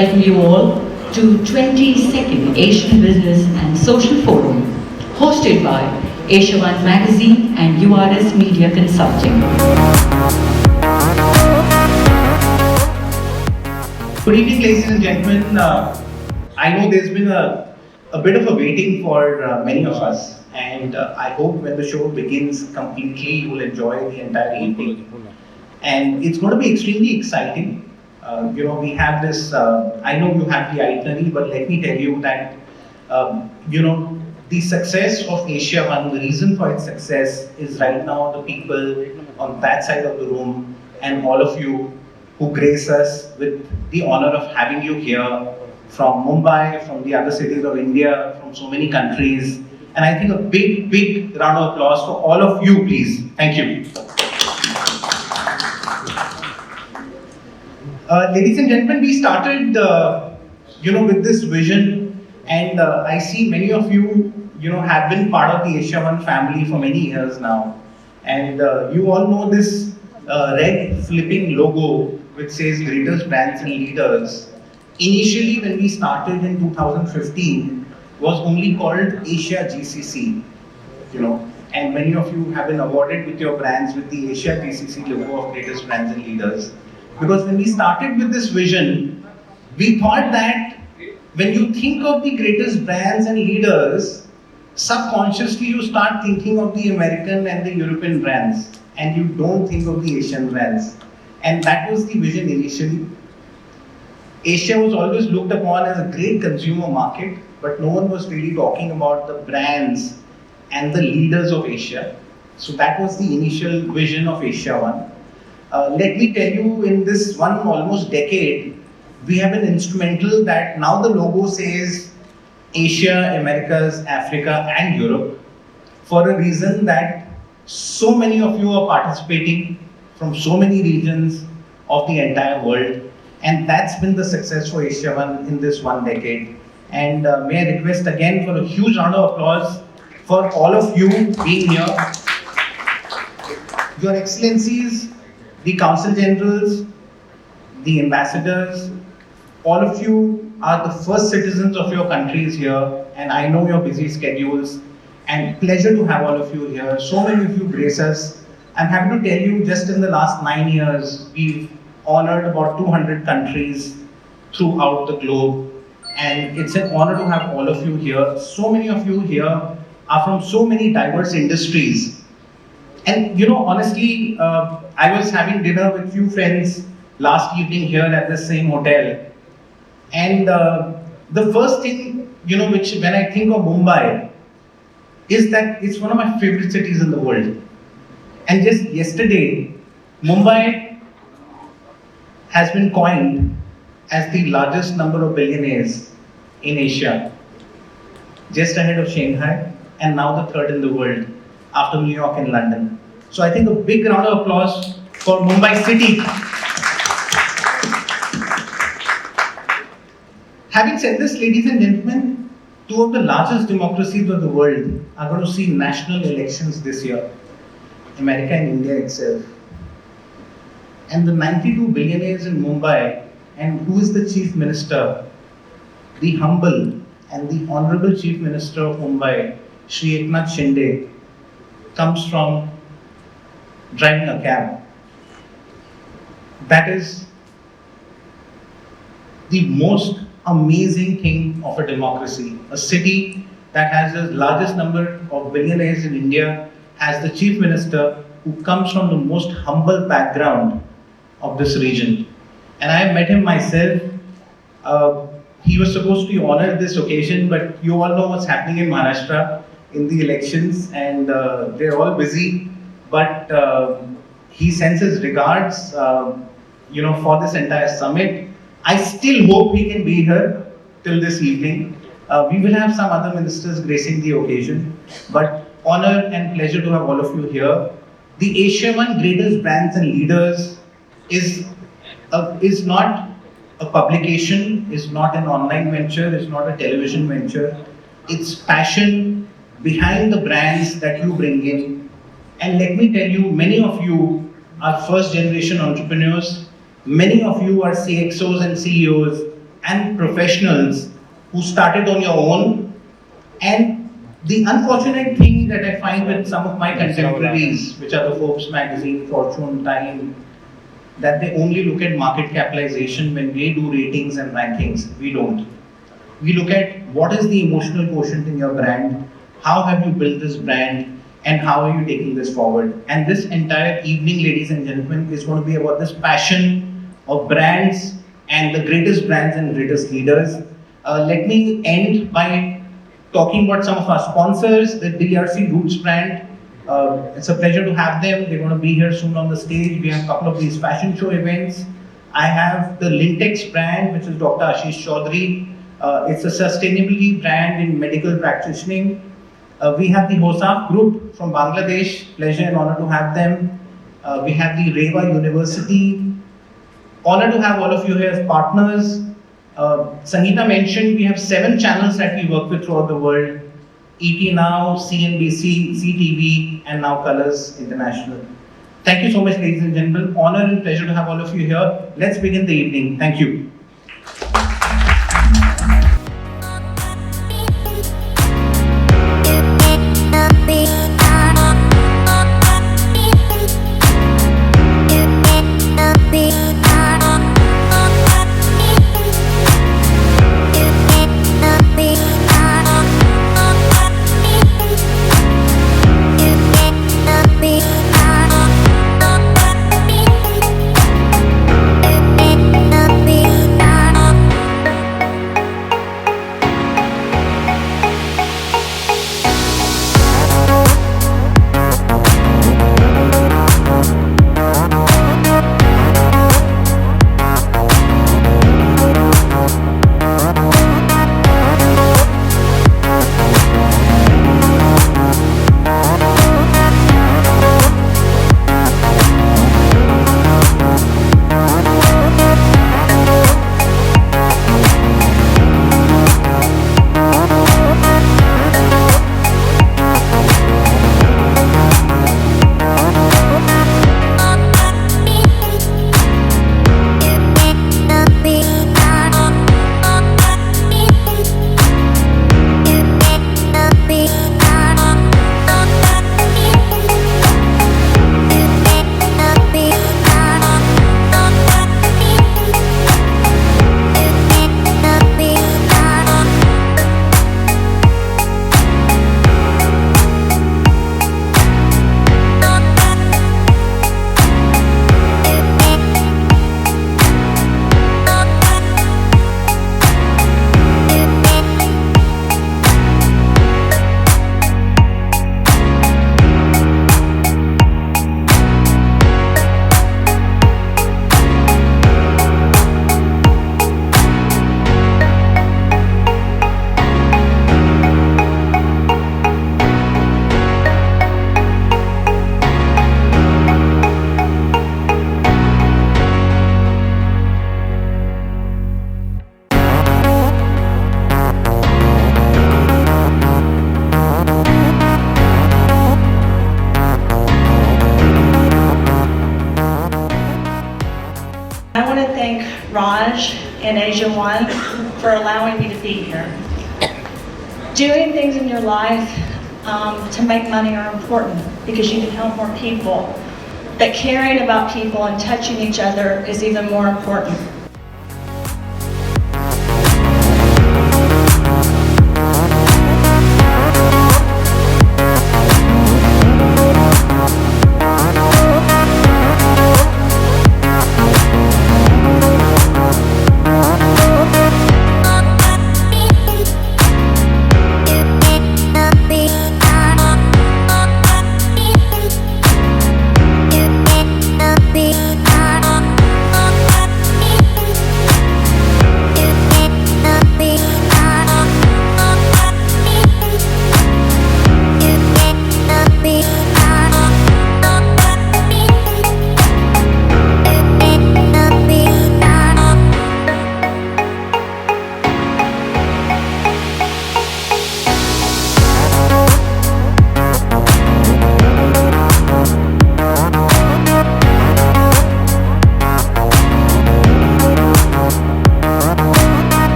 welcome you all to 22nd Asian Business and Social Forum, hosted by AsiaOne Magazine and URS Media Consulting. Good evening, ladies and gentlemen. I know there's been a bit of a waiting for many of us, and I hope when the show begins completely, you will enjoy the entire evening. And it's going to be extremely exciting. We have this, I know you have the itinerary, but let me tell you that, the success of AsiaOne, the reason for its success is right now the people on that side of the room and all of you who grace us with the honor of having you here from Mumbai, from the other cities of India, from so many countries. And I think a big, big round of applause for all of you, please. Thank you. Ladies and gentlemen, we started, with this vision, and I see many of you, have been part of the AsiaOne family for many years now. And you all know this red flipping logo which says Greatest Brands and Leaders. Initially, when we started in 2015, was only called Asia GCC, and many of you have been awarded with your brands with the Asia GCC logo of Greatest Brands and Leaders. Because when we started with this vision, we thought that when you think of the greatest brands and leaders, subconsciously you start thinking of the American and the European brands, and you don't think of the Asian brands. And that was the vision initially. Asia was always looked upon as a great consumer market, but no one was really talking about the brands and the leaders of Asia. So that was the initial vision of AsiaOne. Let me tell you, in this one almost decade, we have been instrumental that now the logo says Asia, Americas, Africa and Europe, for a reason that so many of you are participating from so many regions of the entire world, and that's been the success for AsiaOne in this one decade. And may I request again for a huge round of applause for all of you being here. Your Excellencies, the Council Generals, the Ambassadors, all of you are the first citizens of your countries here, and I know your busy schedules, and pleasure to have all of you here. So many of you grace us. I'm happy to tell you, just in the last 9 years, we've honored about 200 countries throughout the globe, and it's an honor to have all of you here. So many of you here are from so many diverse industries. And honestly, I was having dinner with few friends last evening here at the same hotel. And the first thing, which when I think of Mumbai, is that it's one of my favorite cities in the world. And just yesterday, Mumbai has been coined as the largest number of billionaires in Asia, just ahead of Shanghai, and now the third in the world, after New York and London. So I think a big round of applause for Mumbai City. Having said this, ladies and gentlemen, two of the largest democracies of the world are going to see national elections this year, America and India itself. And the 92 billionaires in Mumbai, and who is the Chief Minister? The humble and the Honorable Chief Minister of Mumbai, Shri Eknath Shinde, comes from driving a cab. That is the most amazing thing of a democracy. A city that has the largest number of billionaires in India has the Chief Minister who comes from the most humble background of this region. And I have met him myself. He was supposed to be honored this occasion, but you all know what's happening in Maharashtra in the elections, and they're all busy. But he sends his regards, for this entire summit. I still hope he can be here till this evening. We will have some other ministers gracing the occasion, but honor and pleasure to have all of you here. The AsiaOne Greatest Brands and Leaders is not a publication, is not an online venture, is not a television venture. It's passion behind the brands that you bring in. And let me tell you, many of you are first generation entrepreneurs. Many of you are CXOs and CEOs and professionals who started on your own. And the unfortunate thing that I find with some of my contemporaries, which are the Forbes magazine, Fortune, Time, that they only look at market capitalization when they do ratings and rankings. We don't. We look at what is the emotional quotient in your brand, how have you built this brand, and how are you taking this forward. And this entire evening, ladies and gentlemen, is going to be about this passion of brands and the greatest brands and greatest leaders. Let me end by talking about some of our sponsors, the DRC Roots brand. It's a pleasure to have them. They're going to be here soon on the stage. We have a couple of these fashion show events. I have the Lintex brand, which is Dr. Ashish Chaudhary. It's a sustainability brand in medical practicing. We have the Hosaf Group from Bangladesh. Pleasure and honor to have them. We have the Reva University. Honor to have all of you here as partners. Sangeeta mentioned we have 7 channels that we work with throughout the world. ET Now, CNBC, CTV, and now Colors International. Thank you so much, ladies and gentlemen. Honor and pleasure to have all of you here. Let's begin the evening. Thank you. Raj and AsiaOne for allowing me to be here. Doing things in your life to make money are important because you can help more people, but caring about people and touching each other is even more important.